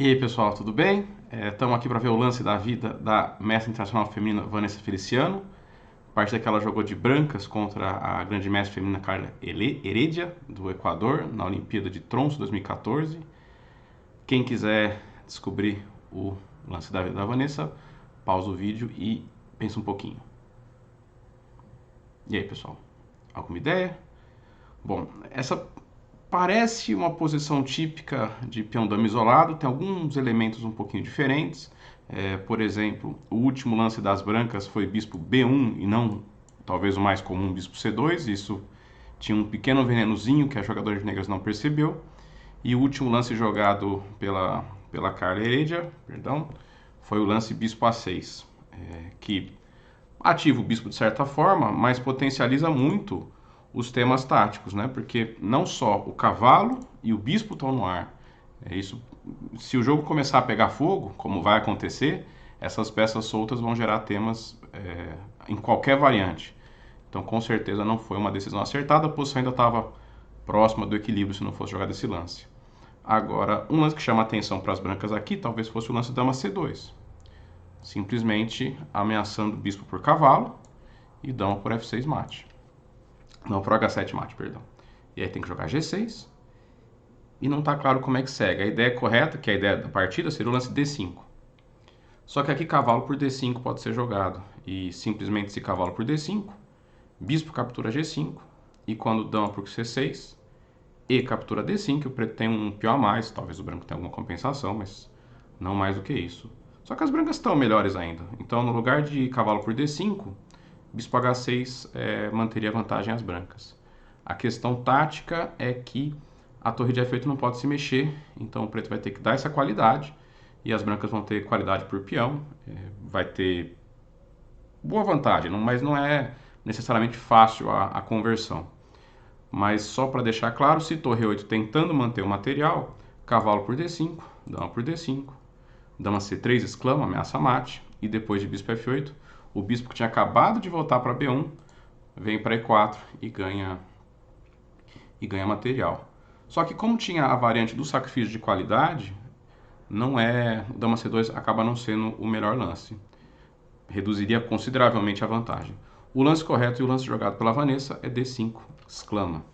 E aí pessoal, tudo bem? Estamos aqui para ver o lance da vida da mestra internacional feminina Vanessa Feliciano. Partida que ela jogou de brancas contra a grande mestre feminina Carla Heredia, do Equador, na Olimpíada de Tromsø 2014. Quem quiser descobrir o lance da vida da Vanessa, pausa o vídeo e pensa um pouquinho. E aí pessoal, alguma ideia? Bom, essa parece uma posição típica de peão dama isolado, tem alguns elementos um pouquinho diferentes. Por exemplo, o último lance das brancas foi bispo B1 e não, talvez o mais comum, bispo C2. Isso tinha um pequeno venenozinho que a jogadora de negras não percebeu. E o último lance jogado pela Carla Heredia, perdão, foi o lance bispo A6, que ativa o bispo de certa forma, mas potencializa muito os temas táticos, né? Porque não só o cavalo e o bispo estão no ar. Isso, se o jogo começar a pegar fogo, como vai acontecer, essas peças soltas vão gerar temas em qualquer variante. Então, com certeza não foi uma decisão acertada, a posição ainda estava próxima do equilíbrio se não fosse jogado esse lance. Agora, um lance que chama atenção para as brancas aqui, talvez fosse o lance dama C2. Simplesmente ameaçando o bispo por cavalo e dama por F6 mate. Não, por H7 mate, perdão. E aí tem que jogar G6. E não está claro como é que segue. A ideia correta, que é a ideia da partida, seria o lance D5. Só que aqui cavalo por D5 pode ser jogado. E simplesmente se cavalo por D5, bispo captura G5. E quando dama por C6 e captura D5, o preto tem um peão a mais. Talvez o branco tenha alguma compensação, mas não mais do que isso. Só que as brancas estão melhores ainda. Então, no lugar de cavalo por D5, bispo H6 manteria vantagem às brancas. A questão tática é que a torre de F8 não pode se mexer, então o preto vai ter que dar essa qualidade e as brancas vão ter qualidade por peão, vai ter boa vantagem, mas não é necessariamente fácil a conversão. Mas só para deixar claro, se torre 8 tentando manter o material, cavalo por D5, dama por D5, dama C3 exclama, ameaça mate, e depois de bispo F8, o bispo que tinha acabado de voltar para B1 vem para E4 e ganha material. Só que como tinha a variante do sacrifício de qualidade, não é, o dama C2 acaba não sendo o melhor lance. Reduziria consideravelmente a vantagem. O lance correto e o lance jogado pela Vanessa é D5, exclama.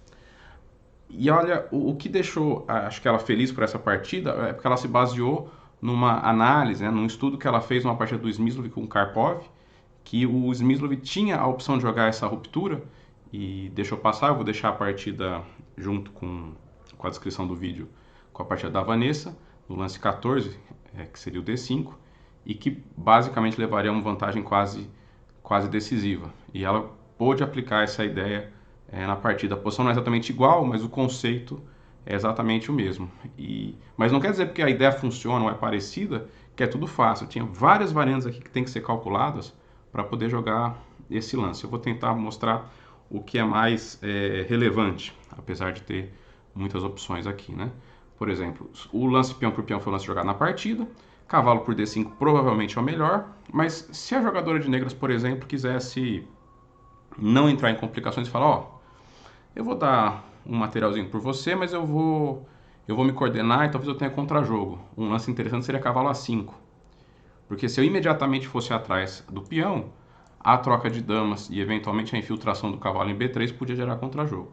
E olha, o que deixou, acho que ela feliz por essa partida, é porque ela se baseou numa análise, num estudo que ela fez numa partida do Smyslov com o Karpov, que o Smyslov tinha a opção de jogar essa ruptura e deixou passar. Eu vou deixar a partida junto com a descrição do vídeo, com a partida da Vanessa, no lance 14, que seria o D5, e que basicamente levaria a uma vantagem quase decisiva. E ela pôde aplicar essa ideia na partida. A posição não é exatamente igual, mas o conceito é exatamente o mesmo. Mas não quer dizer porque a ideia funciona ou é parecida que é tudo fácil. Tinha várias variantes aqui que tem que ser calculadas para poder jogar esse lance. Eu vou tentar mostrar o que é mais relevante, apesar de ter muitas opções aqui, né? Por exemplo, o lance peão por peão foi o lance jogado na partida, cavalo por D5 provavelmente é o melhor, mas se a jogadora de negras, por exemplo, quisesse não entrar em complicações e falar, ó, eu vou dar um materialzinho por você, mas eu vou me coordenar e talvez eu tenha contra-jogo. Um lance interessante seria cavalo A5, porque se eu imediatamente fosse atrás do peão, a troca de damas e eventualmente a infiltração do cavalo em B3 podia gerar contra-jogo.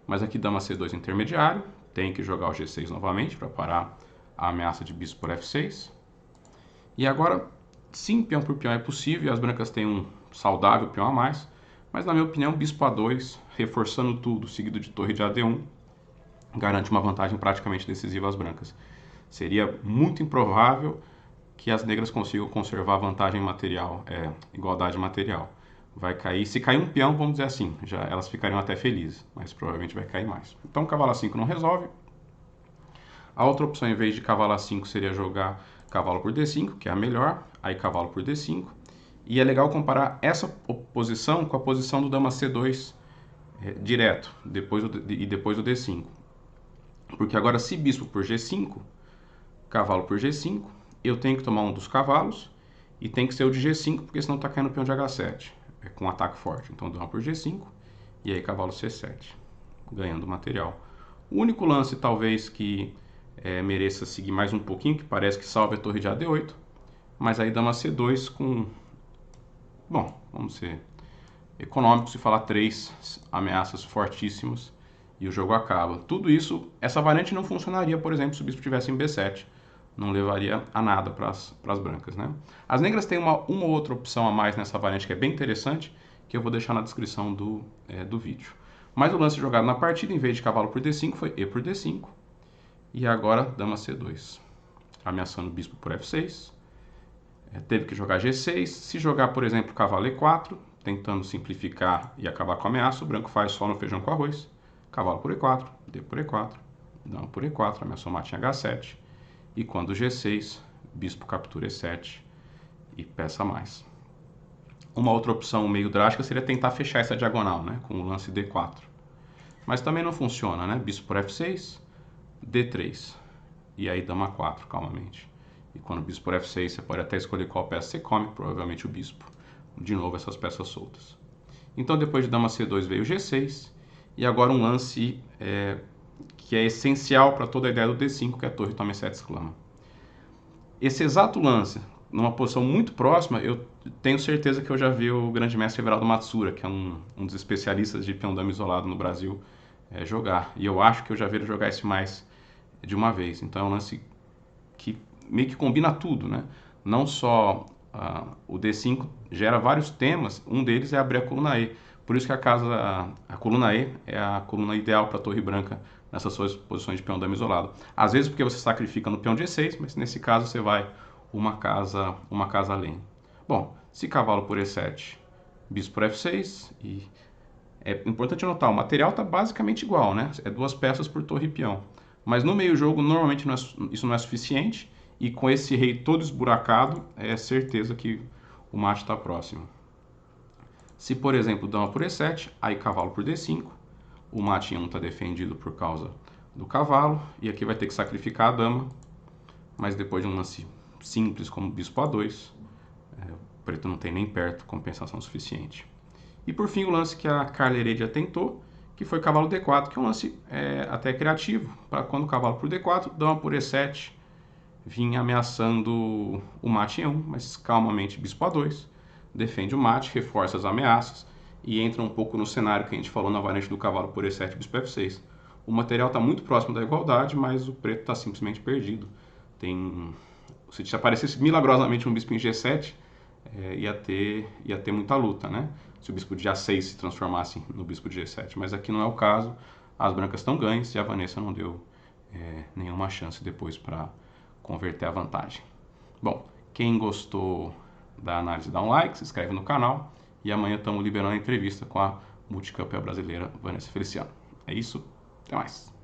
Mas aqui dama C2 intermediário, tem que jogar o G6 novamente para parar a ameaça de bispo por F6. E agora, sim, peão por peão é possível, e as brancas têm um saudável peão a mais, mas na minha opinião, bispo A2, reforçando tudo, seguido de torre de AD1, garante uma vantagem praticamente decisiva às brancas. Seria muito improvável que as negras consigam conservar a vantagem material, igualdade material. Vai cair, se cair um peão, vamos dizer assim, já elas ficariam até felizes, mas provavelmente vai cair mais. Então cavalo A5 não resolve. A outra opção, em vez de cavalo A5, seria jogar cavalo por D5, que é a melhor, aí cavalo por D5. E é legal comparar essa posição com a posição do dama C2 direto, depois do D5. Porque agora, se bispo por G5, cavalo por G5, eu tenho que tomar um dos cavalos e tem que ser o de G5, porque senão está caindo o peão de H7, com um ataque forte. Então, dama por G5 e aí cavalo C7, ganhando material. O único lance, talvez, que mereça seguir mais um pouquinho, que parece que salve a torre de AD8, mas aí dama C2 com, bom, vamos ser econômicos e falar 3 ameaças fortíssimas e o jogo acaba. Tudo isso, essa variante não funcionaria, por exemplo, se o bispo tivesse em B7, não levaria a nada para as brancas, né? As negras têm uma outra opção a mais nessa variante que é bem interessante, que eu vou deixar na descrição do vídeo. Mas o lance jogado na partida, em vez de cavalo por D5, foi E por D5. E agora, dama C2. Ameaçando o bispo por F6. Teve que jogar G6. Se jogar, por exemplo, cavalo E4, tentando simplificar e acabar com a ameaça, o branco faz só no feijão com arroz. Cavalo por E4, D por E4, dama por E4, ameaçou mate em H7. E quando G6, bispo captura E7 e peça mais. Uma outra opção meio drástica seria tentar fechar essa diagonal, né, com o lance D4. Mas também não funciona, né? Bispo por F6, D3. E aí dama 4, calmamente. E quando o bispo por F6, você pode até escolher qual peça você come, provavelmente o bispo. De novo, essas peças soltas. Então, depois de dama C2 veio G6. E agora um lance que é essencial para toda a ideia do D5, que é a torre toma E7 exclama. Esse exato lance, numa posição muito próxima, eu tenho certeza que eu já vi o grande mestre Everaldo Matsura, que é um dos especialistas de peão dama isolado no Brasil, jogar. E eu acho que eu já vi ele jogar esse mais de uma vez. Então é um lance que meio que combina tudo, né? Não só o D5 gera vários temas, um deles é abrir a coluna E. Por isso que a coluna E é a coluna ideal para a torre branca nessas suas posições de peão dama isolado. Às vezes porque você sacrifica no peão G6, mas nesse caso você vai uma casa além. Bom, se cavalo por E7, bispo por F6, e é importante notar, o material está basicamente igual, né? É 2 peças por torre e peão. Mas no meio jogo, normalmente isso não é suficiente, e com esse rei todo esburacado, é certeza que o mate está próximo. Se, por exemplo, dama por E7, aí cavalo por D5, o mate em 1 está defendido por causa do cavalo, e aqui vai ter que sacrificar a dama, mas depois de um lance simples como bispo A2, o preto não tem nem perto compensação suficiente. E por fim o lance que a Carla Heredia tentou, que foi cavalo D4, que é um lance até criativo, para quando o cavalo por D4, dama por E7, vinha ameaçando o mate em 1, mas calmamente bispo A2, defende o mate, reforça as ameaças e entra um pouco no cenário que a gente falou na variante do cavalo por E7 bispo F6. O material está muito próximo da igualdade, mas o preto está simplesmente perdido. Se aparecesse milagrosamente um bispo em G7, ia ter muita luta, né? Se o bispo de A6 se transformasse no bispo de G7. Mas aqui não é o caso, as brancas estão ganhas e a Vanessa não deu nenhuma chance depois para converter a vantagem. Bom, quem gostou da análise dá um like, se inscreve no canal e amanhã estamos liberando a entrevista com a multicampeã brasileira Vanessa Feliciano. É isso, até mais!